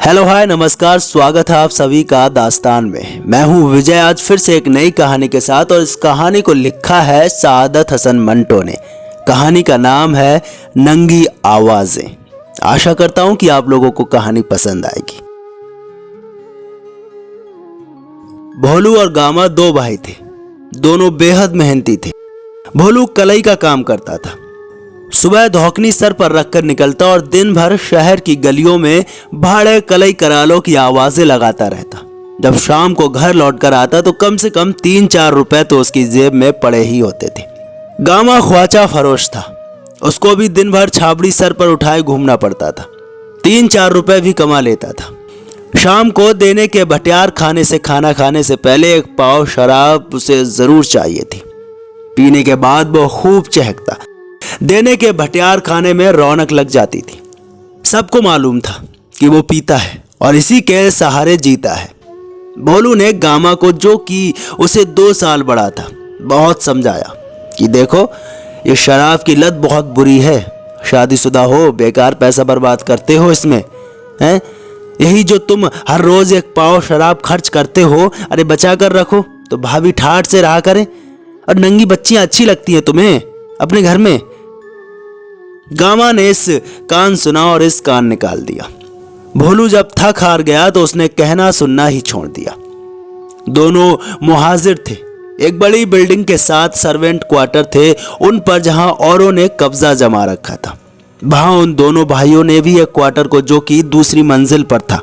Hello hi नमस्कार, स्वागत है आप सभी का दास्तान में। मैं हूं विजय, आज फिर से एक नई कहानी के साथ। और इस कहानी को लिखा है सादत हसन मंटो ने। कहानी का नाम है नंगी आवाजें। आशा करता हूं कि आप लोगों को कहानी पसंद आएगी। भोलू और गामा दो भाई थे। दोनों बेहद मेहनती थे। भोलू कलई का काम करता था। सुबह धौकनी सर पर रखकर निकलता और दिन भर शहर की गलियों में भाड़े कलई करालों की आवाजें लगाता रहता। जब शाम को घर लौटकर आता तो कम से कम 3-4 रुपए तो उसकी जेब में पड़े ही होते थे। गामा ख्वाचा फरोश था। उसको भी दिन भर छाबड़ी सर पर उठाए घूमना पड़ता था। 3-4 रुपए भी कमा लेता था। शाम को देने के भटियार खाने से खाना खाने से पहले एक पाव शराब उसे जरूर चाहिए थी। पीने के बाद वो खूब चहकता। देने के भटियार खाने में रौनक लग जाती थी। सबको मालूम था कि वो पीता है और इसी के सहारे जीता है। भोलू ने गामा को, जो कि उसे 2 साल बड़ा था, बहुत समझाया कि देखो, ये शराब की लत बहुत बुरी है। शादीशुदा हो, बेकार पैसा बर्बाद करते हो इसमें, हैं? यही जो तुम हर रोज एक पाव शराब खर्च करते हो, अरे बचा कर रखो तो भाभी ठाठ से रहा करें। और नंगी बच्चियां अच्छी लगती हैं तुम्हें अपने घर में। गामा ने इस कान सुना और इस कान निकाल दिया। भोलू जब थक हार गया तो उसने कहना सुनना ही छोड़ दिया। दोनों मुहाजिर थे। एक बड़ी बिल्डिंग के 7 सर्वेंट क्वार्टर थे उन पर, जहां औरों ने कब्जा जमा रखा था। वहां उन दोनों भाइयों ने भी एक क्वार्टर को, जो कि दूसरी मंजिल पर था,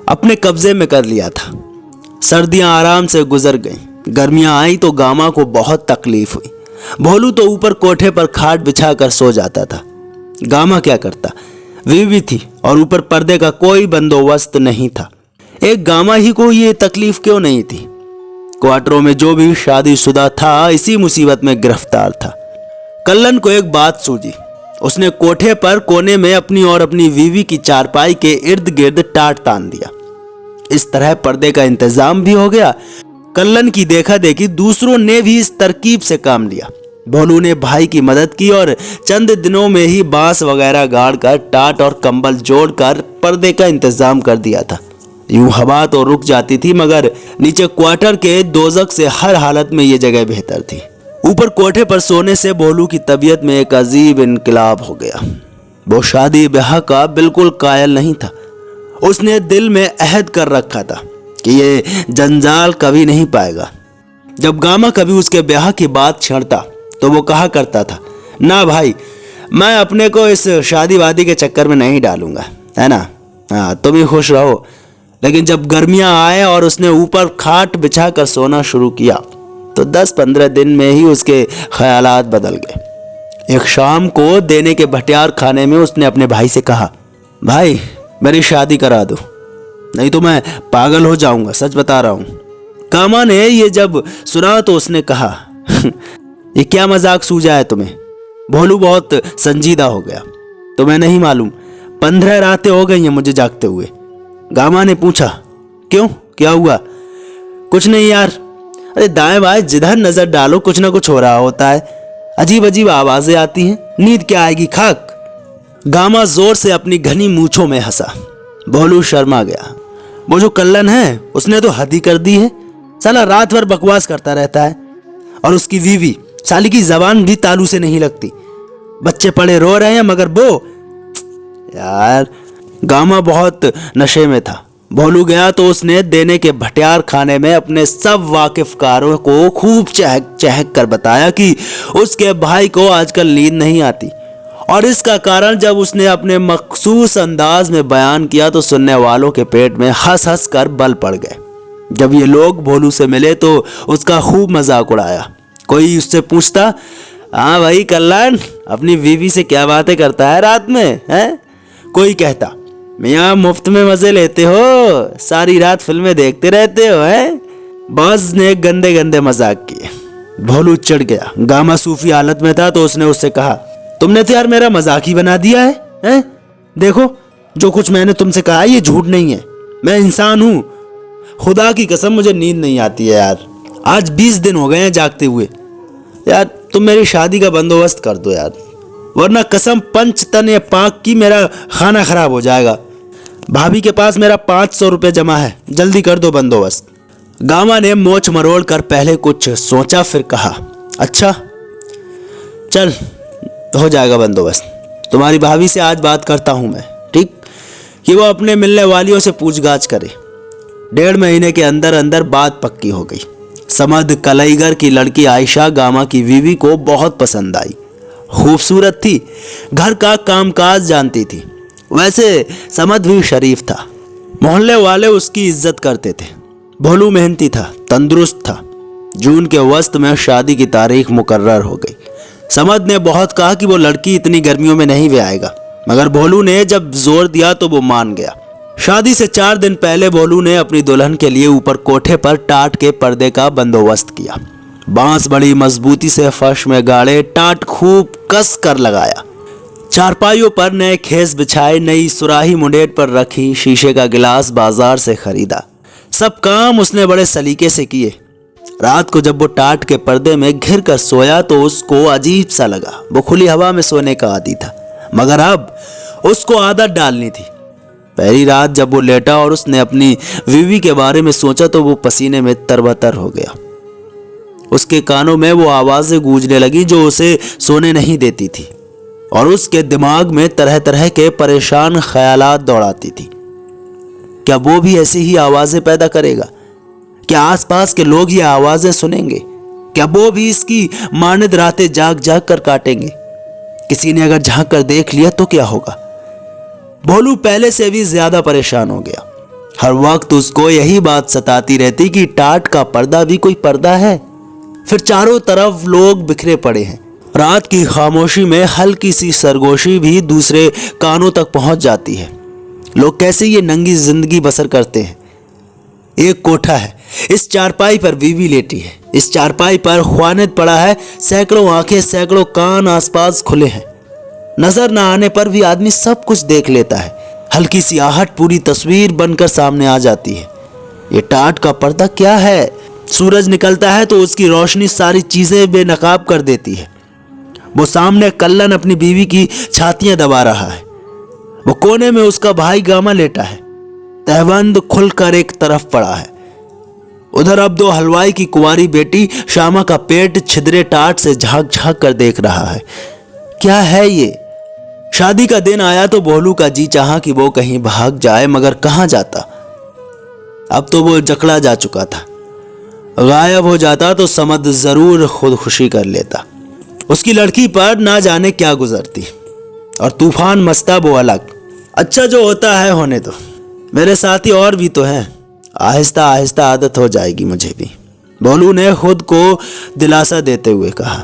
अपने कब्जे में कर लिया था। सर्दियां आराम से गुजर गईं। गर्मियां आई तो गामा को बहुत तकलीफ हुई। भोलू तो ऊपर कोठे पर खाट बिछाकर सो जाता था। गामा क्या करता? बीवी थी और ऊपर पर्दे का कोई बंदोबस्त नहीं था। एक गामा ही को ये तकलीफ क्यों नहीं थी? क्वार्टरों में जो भी शादीशुदा था इसी मुसीबत में गिरफ्तार था। कल्लन को एक बात सूझी। उसने कोठे पर कोने में अपनी और अपनी बीवी की चारपाई के इर्द गिर्द टाट तान दिया। इस तरह पर्दे का इंतजाम भी हो गया। कल्लन की देखा देखी दूसरों ने भी इस तरकीब से काम लिया। भोलू ने भाई की मदद की और चंद दिनों में ही बांस वगैरह गाड़कर टाट और कंबल जोड़कर पर्दे का इंतजाम कर दिया था। यूं हवा तो रुक जाती थी, मगर नीचे क्वार्टर के दोजक से हर हालत में ये जगह बेहतर थी। ऊपर कोठे पर सोने से भोलू की तबीयत में एक अजीब इनकलाब हो गया। वो शादी ब्याह का बिल्कुल कायल नहीं था। उसने दिल में अहद कर रखा था कि ये जंजाल कभी नहीं पाएगा। जब गामा कभी उसके ब्याह की बात छेड़ता तो वो कहा करता था, ना भाई, मैं अपने को इस शादी वादी के चक्कर में नहीं डालूंगा, है ना? हाँ, तुम ही खुश रहो। लेकिन जब गर्मियां आए और उसने ऊपर खाट बिछा कर सोना शुरू किया तो 10-15 दिन में ही उसके ख्यालात बदल गए। एक शाम को देने के भटियार खाने में उसने अपने भाई से कहा, भाई मेरी शादी करा दो, नहीं तो मैं पागल हो जाऊंगा, सच बता रहा हूं। गामा ने ये जब सुना तो उसने कहा, ये क्या मजाक सूझा है तुम्हें? भोलू बहुत संजीदा हो गया। तुम्हें नहीं मालूम 15 रातें हो गई हैं मुझे जागते हुए। गामा ने पूछा, क्यों, क्या हुआ? कुछ नहीं यार, अरे दाएं बाएं जिधर नजर डालो कुछ ना कुछ हो रहा होता है। अजीब अजीब आवाजें आती हैं। नींद क्या आएगी, खाक। गामा जोर से अपनी घनी मूंछों में हंसा। भोलू शर्मा गया। वो जो कल्लन है उसने तो हद ही कर दी है। साला रात भर बकवास करता रहता है। और उसकी बीवी, साली की जबान भी तालू से नहीं लगती। बच्चे पड़े रो रहे हैं मगर वो, यार। गामा बहुत नशे में था। भोलू गया तो उसने देने के भटियार खाने में अपने सब वाकिफकारों को खूब चहक चहक कर बताया कि उसके भाई को आजकल नींद नहीं आती। और इसका कारण जब उसने अपने मखसूस अंदाज में बयान किया तो सुनने वालों के पेट में हंस हंस कर बल पड़ गए। जब ये लोग भोलू से मिले तो उसका खूब मजाक उड़ाया। कोई उससे पूछता, हाँ भाई कल्याण, अपनी बीवी से क्या बातें करता है रात में, हैं? कोई कहता, मियाँ मुफ्त में मजे लेते हो, सारी रात फिल्में देखते रहते हो, हैं? बाज ने गंदे गंदे मजाक किए। भोलू चिढ़ गया। गामा सूफी हालत में था तो उसने उससे कहा, तुमने तो यार मेरा मजाक ही बना दिया है, हैं? देखो, जो कुछ मैंने तुमसे कहा ये झूठ नहीं है। मैं इंसान हूं। खुदा की कसम मुझे नींद नहीं आती है यार। आज 20 दिन हो गए हैं जागते हुए। यार तुम मेरी शादी का बंदोबस्त कर दो यार, वरना कसम पंच तन या पाक की मेरा खाना खराब हो जाएगा। भाभी के पास मेरा 500 रुपये जमा है, जल्दी कर दो बंदोबस्त। गामा ने मोछ मरोड़ कर पहले कुछ सोचा, फिर कहा, अच्छा चल हो जाएगा बंदोबस्त। तुम्हारी भाभी से आज बात करता हूं मैं, ठीक, कि वो अपने मिलने वालियों से पूछगाछ करे। 1.5 महीने के अंदर अंदर बात पक्की हो गई। समद कलईगर की लड़की आयशा गामा की बीवी को बहुत पसंद आई। खूबसूरत थी, घर का कामकाज जानती थी। वैसे समद भी शरीफ था, मोहल्ले वाले उसकी इज्जत करते थे। भोलू मेहनती था, तंदुरुस्त था। जून के वस्त में शादी की तारीख मुकर्रर हो गई। समद ने बहुत कहा कि वो लड़की इतनी गर्मियों में नहीं भी आएगा, मगर भोलू ने जब जोर दिया तो वो मान गया। शादी से 4 दिन पहले भोलू ने अपनी दुल्हन के लिए ऊपर कोठे पर टाट के पर्दे का बंदोबस्त किया। बांस बड़ी मजबूती से फर्श में गाड़े, टाट खूब कस कर लगाया। चारपाइयों पर नए खेस बिछाए, नई सुराही मुंडेर पर रखी, शीशे का गिलास बाजार से खरीदा। सब काम उसने बड़े सलीके से किए। रात को जब वो टाट के पर्दे में घिर कर सोया तो उसको अजीब सा लगा। वो खुली हवा में सोने का आदी था, मगर अब उसको आदत डालनी थी। पहली रात जब वो लेटा और उसने अपनी बीवी के बारे में सोचा तो वो पसीने में तरबतर हो गया। उसके कानों में वो आवाजें गूंजने लगी जो उसे सोने नहीं देती थी, और उसके दिमाग में तरह तरह के परेशान ख्यालात दौड़ाती थी। क्या वो भी ऐसी ही आवाजें पैदा करेगा? क्या आसपास के लोग ये आवाजें सुनेंगे? क्या वो भी इसकी मानद रातें जाग जाग कर काटेंगे? किसी ने अगर झांक कर देख लिया तो क्या होगा? भोलू पहले से भी ज्यादा परेशान हो गया। हर वक्त उसको यही बात सताती रहती कि टाट का पर्दा भी कोई पर्दा है। फिर चारों तरफ लोग बिखरे पड़े हैं। रात की खामोशी में हल्की सी सरगोशी भी दूसरे कानों तक पहुंच जाती है। लोग कैसे ये नंगी जिंदगी बसर करते हैं। एक कोठा है, इस चारपाई पर बीवी लेटी है, इस चारपाई पर ख्वानिद पड़ा है, सैकड़ों आंखें सैकड़ों कान आसपास खुले हैं। नजर न आने पर भी आदमी सब कुछ देख लेता है। हल्की सी आहट पूरी तस्वीर बनकर सामने आ जाती है। ये टाट का पर्दा क्या है? सूरज निकलता है तो उसकी रोशनी सारी चीजें बेनकाब कर देती है। वो सामने कल्लन अपनी बीवी की छातियां दबा रहा है। वो कोने में उसका भाई गामा लेटा है, तहबंद खुलकर एक तरफ पड़ा है। उधर अब 2 हलवाई की कुंवारी बेटी श्यामा का पेट छिद्रे टाट से झांक झांक कर देख रहा है। क्या है ये? शादी का दिन आया तो भोलू का जी चाहा कि वो कहीं भाग जाए, मगर कहां जाता। अब तो वो जकड़ा जा चुका था। गायब हो जाता तो समद जरूर खुदकुशी कर लेता। उसकी लड़की पर ना जाने क्या गुजरती, और तूफान मचता वो अलग। अच्छा जो होता है होने दो, मेरे साथी और भी तो हैं, आहिस्ता आहिस्ता आदत हो जाएगी मुझे भी, भोलू ने खुद को दिलासा देते हुए कहा।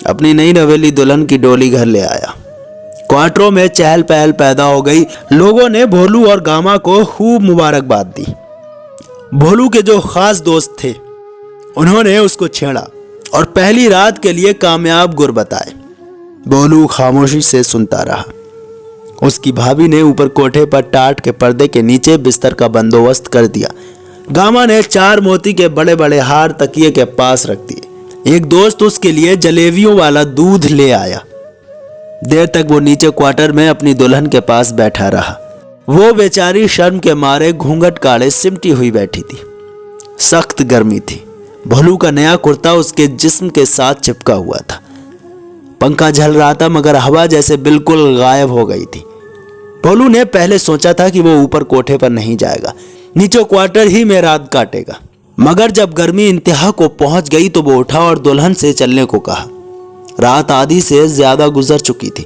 अपनी नई नवेली दुल्हन की डोली घर ले आया। क्वार्टरों में चहल पहल पैदा हो गई। लोगों ने भोलू और गामा को खूब मुबारकबाद दी। भोलू के जो खास दोस्त थे उन्होंने उसको छेड़ा और पहली रात के लिए कामयाब गुर बताए। भोलू खामोशी से सुनता रहा। उसकी भाभी ने ऊपर कोठे पर टाट के पर्दे के नीचे बिस्तर का बंदोबस्त कर दिया। गामा ने 4 मोती के बड़े बड़े हार तकिए के पास रख दिए। एक दोस्त उसके लिए जलेबियों वाला दूध ले आया। देर तक वो नीचे क्वार्टर में अपनी दुल्हन के पास बैठा रहा। वो बेचारी शर्म के मारे घूंघट काढ़े सिमटी हुई बैठी थी। सख्त गर्मी थी। भोलू का नया कुर्ता उसके जिस्म के साथ चिपका हुआ था। पंखा झल रहा था, मगर हवा जैसे बिल्कुल गायब हो गई थी। भोलू ने पहले सोचा था कि वो ऊपर कोठे पर नहीं जाएगा, नीचे क्वार्टर ही में रात काटेगा, मगर जब गर्मी इंतहा को पहुंच गई तो वो उठा और दुल्हन से चलने को कहा। रात आधी से ज्यादा गुजर चुकी थी।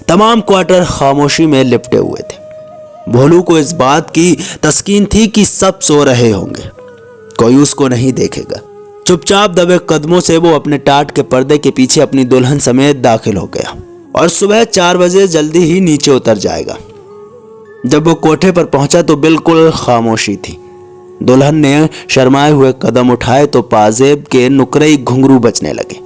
तमाम क्वार्टर खामोशी में लिपटे हुए थे। भोलू को इस बात की तस्कीन थी कि सब सो रहे होंगे, कोई उसको नहीं देखेगा। चुपचाप दबे कदमों से वो अपने टाट के पर्दे के पीछे अपनी दुल्हन समेत दाखिल हो गया और सुबह 4 बजे जल्दी ही नीचे उतर जाएगा। जब वो कोठे पर पहुंचा तो बिल्कुल खामोशी थी। दुल्हन ने शर्माए हुए कदम उठाए तो पाजेब के नुकरई घुंघरू बजने लगे।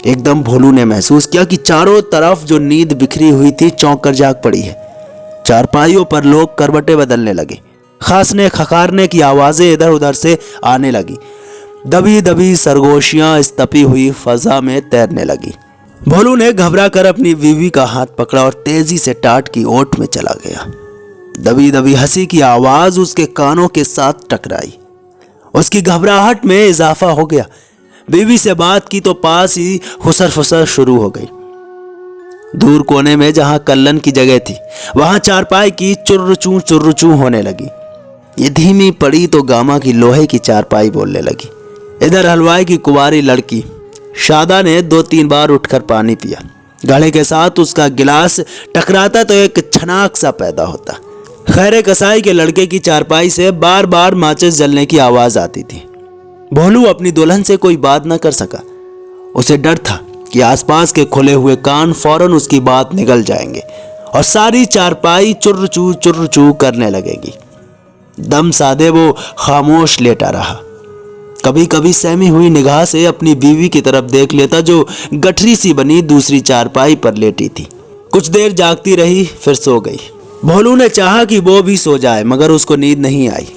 एकदम भोलू ने महसूस किया कि चारों तरफ जो नींद बिखरी हुई थी चौंक कर जाग पड़ी है। चारपाइयों पर लोग करवटें बदलने लगे। खांसने खखारने की आवाजें इधर उधर से आने लगी। दबी दबी सरगोशियां इस तपी हुई फजा में तैरने लगी। भोलू ने घबरा कर अपनी बीवी का हाथ पकड़ा और तेजी से टाट की ओट में चला गया। दबी दबी हंसी की आवाज उसके कानों के साथ टकराई। उसकी घबराहट में इजाफा हो गया। बीवी से बात की तो पास ही खुसर फुसर शुरू हो गई। दूर कोने में जहां कल्लन की जगह थी वहां चारपाई की चुर्रचू होने लगी। ये धीमी पड़ी तो गामा की लोहे की चारपाई बोलने लगी। इधर हलवाई की कुंवारी लड़की शादा ने 2-3 बार उठकर पानी पिया। गले के साथ उसका गिलास टकराता तो एक छनाक सा पैदा होता। खैरे कसाई के लड़के की चारपाई से बार बार माचिस जलने की आवाज आती थी। भोलू अपनी दुल्हन से कोई बात न कर सका। उसे डर था कि आसपास के खुले हुए कान फौरन उसकी बात निकल जाएंगे और सारी चारपाई चुर्रचू करने लगेगी। दम साधे वो खामोश लेटा रहा। कभी कभी सहमी हुई निगाह से अपनी बीवी की तरफ देख लेता जो गठरी सी बनी दूसरी चारपाई पर लेटी थी। कुछ देर जागती रही, फिर सो गई। भोलू ने चाहा कि वो भी सो जाए मगर उसको नींद नहीं आई।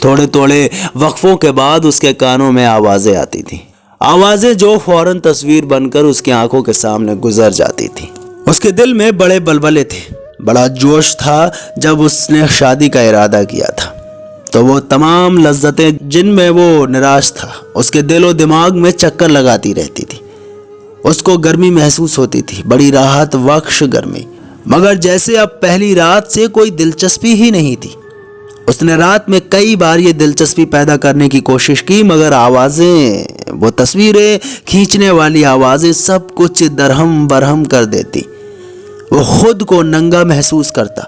थोड़े थोड़े वक्फों के बाद उसके कानों में आवाजें आती थी, आवाजें जो फौरन तस्वीर बनकर उसकी आंखों के सामने गुजर जाती थी। उसके दिल में बड़े बलबले थे, बड़ा जोश था। जब उसने शादी का इरादा किया था तो वो तमाम लज्जतें जिनमें वो निराश था उसके दिलो दिमाग में चक्कर लगाती रहती थी। उसको गर्मी महसूस होती थी, बड़ी राहत बख्श गर्मी, मगर जैसे अब पहली रात से कोई दिलचस्पी ही नहीं थी। उसने रात में कई बार ये दिलचस्पी पैदा करने की कोशिश की मगर आवाजें, वो तस्वीरें खींचने वाली आवाजें सब कुछ दरहम बरहम कर देती। वो खुद को नंगा महसूस करता,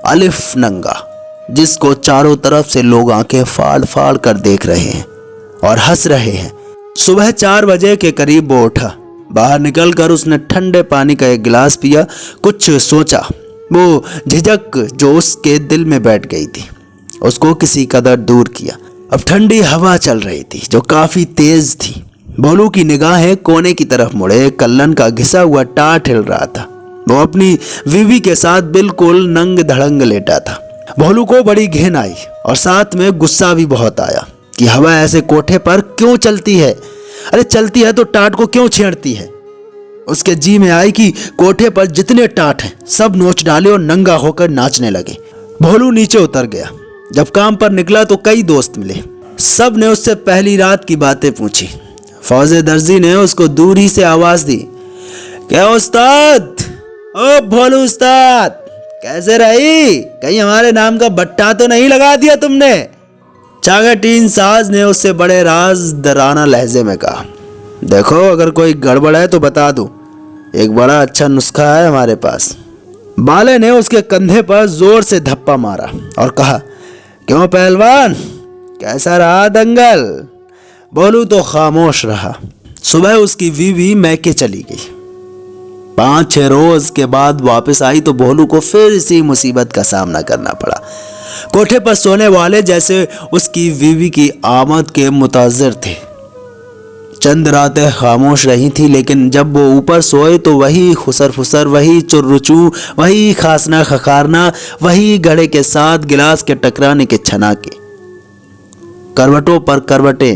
अलिफ नंगा, जिसको चारों तरफ से लोग आंखें फाड़ फाड़ कर देख रहे हैं और हंस रहे हैं। सुबह 4 बजे के करीब वो उठा। बाहर निकलकर उसने ठंडे पानी का एक गिलास पिया। कुछ सोचा, वो झिझक जो उसके दिल में बैठ गई थी उसको किसी कदर दूर किया। अब ठंडी हवा चल रही थी जो काफी तेज थी। भोलू की निगाहें कोने की तरफ मुड़े। कल्लन का घिसा हुआ टाट हिल रहा था। वो अपनी बीवी के साथ बिल्कुल नंग धड़ंग लेटा था। भोलू को बड़ी घिन आई और साथ में गुस्सा भी बहुत आया कि हवा ऐसे कोठे पर क्यों चलती है। अरे चलती है तो टाट को क्यों छेड़ती है। उसके जी में आई कि कोठे पर जितने टाट हैं सब नोच डाले और नंगा होकर नाचने लगे। भोलू नीचे उतर गया। जब काम पर निकला तो कई दोस्त मिले। सब ने उससे पहली रात की बातें पूछी। फौजे दर्जी ने उसको दूर ही से आवाज दी, क्या उस्ताद, ओ भोलू उस्ताद, कैसे रही? कहीं हमारे नाम का बट्टा तो नहीं लगा दिया तुमने? चागाटीन साज ने उससे बड़े राज दराना लहजे में कहा, देखो अगर कोई गड़बड़ है तो बता दो, एक बड़ा अच्छा नुस्खा है हमारे पास। बाले ने उसके कंधे पर जोर से धप्पा मारा और कहा, क्यों पहलवान, कैसा रहा दंगल? भोलू तो खामोश रहा। सुबह उसकी बीवी मैके चली गई। 5-6 रोज के बाद वापस आई तो भोलू को फिर इसी मुसीबत का सामना करना पड़ा। कोठे पर सोने वाले जैसे उसकी बीवी की आमद के मुताजिर थे। चंद रातें खामोश रही थी लेकिन जब वो ऊपर सोए तो वही खुसर फुसर, वही चुर्रुचू, वही खासना खखारना, वही घड़े के साथ गिलास के टकराने के छनाके। करवटों पर करवटें,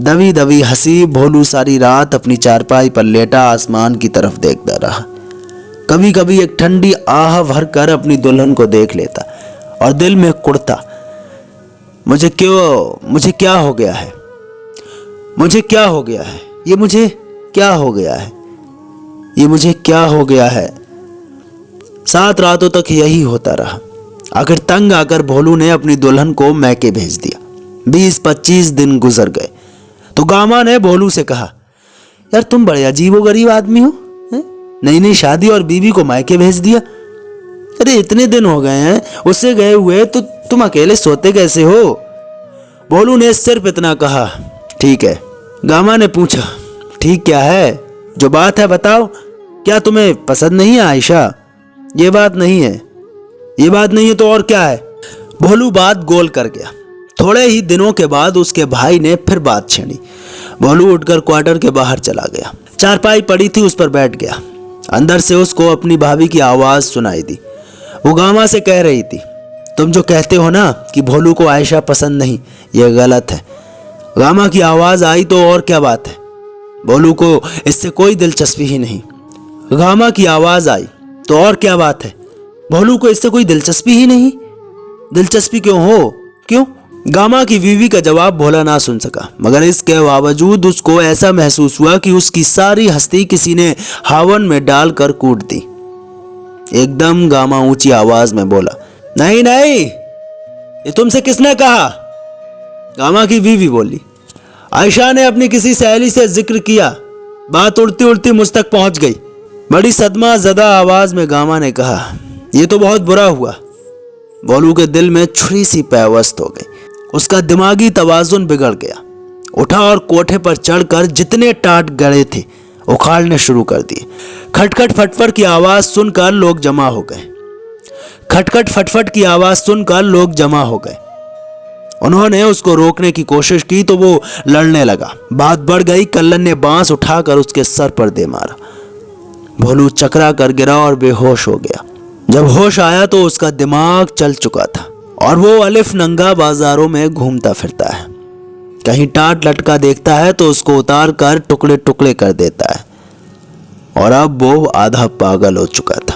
दबी दबी हंसी। भोलू सारी रात अपनी चारपाई पर लेटा आसमान की तरफ देखता रहा। कभी कभी एक ठंडी आह भरकर अपनी दुल्हन को देख लेता और दिल में कुड़ता, मुझे क्या हो गया है, मुझे क्या हो गया है, ये मुझे क्या हो गया है, ये मुझे क्या हो गया है। 7 रातों तक यही होता रहा। आखिर तंग आकर भोलू ने अपनी दुल्हन को मैके भेज दिया। 20-25 दिन गुजर गए तो गामा ने भोलू से कहा, यार तुम बड़े अजीबोगरीब आदमी हो, नई नई शादी और बीवी को मायके भेज दिया। अरे इतने दिन हो गए हैं उससे गए हुए तो तुम अकेले सोते कैसे हो? भोलू ने सिर्फ इतना कहा, ठीक है। गामा ने पूछा, ठीक क्या है? जो बात है बताओ, क्या तुम्हें पसंद नहीं है आयशा? ये बात नहीं है, ये बात नहीं है तो और क्या है? भोलू बात गोल कर गया। थोड़े ही दिनों के बाद उसके भाई ने फिर बात छेड़ी। भोलू उठकर क्वार्टर के बाहर चला गया। चारपाई पड़ी थी, उस पर बैठ गया। अंदर से उसको अपनी भाभी की आवाज सुनाई दी। वो गामा से कह रही थी, तुम जो कहते हो ना कि भोलू को आयशा पसंद नहीं, यह गलत है। गामा की आवाज आई तो और क्या बात है, भोलू को इससे कोई दिलचस्पी ही नहीं। गामा की आवाज आई तो और क्या बात है, भोलू को इससे कोई दिलचस्पी ही नहीं। दिलचस्पी क्यों हो? क्यों? गामा की बीवी का जवाब भोला ना सुन सका, मगर इसके बावजूद उसको ऐसा महसूस हुआ कि उसकी सारी हस्ती किसी ने हावन में डालकर कूट दी। एकदम गामा ऊंची आवाज में बोला, नहीं नहीं, ये तुमसे किसने कहा? गामा की बीवी बोली, आयशा ने अपनी किसी सहेली से जिक्र किया, बात उड़ती उड़ती मुझ तक पहुंच गई। बड़ी सदमा ज़दा आवाज में गामा ने कहा, यह तो बहुत बुरा हुआ। भोलू के दिल में छुरी सी पैवस्त हो गई। उसका दिमागी तवाजुन बिगड़ गया। उठा और कोठे पर चढ़कर जितने टाट गड़े थे उखाड़ने शुरू कर दिए। खटखट फटफट की आवाज सुनकर लोग जमा हो गए। खटखट फटफट की आवाज सुनकर लोग जमा हो गए। उन्होंने उसको रोकने की कोशिश की तो वो लड़ने लगा। बात बढ़ गई। कल्लन ने बांस उठाकर उसके सर पर दे मारा। भोलू चकरा कर गिरा और बेहोश हो गया। जब होश आया तो उसका दिमाग चल चुका था और वो अलिफ नंगा बाजारों में घूमता फिरता है। कहीं टाट लटका देखता है तो उसको उतार कर टुकड़े टुकड़े कर देता है। और अब वो आधा पागल हो चुका था।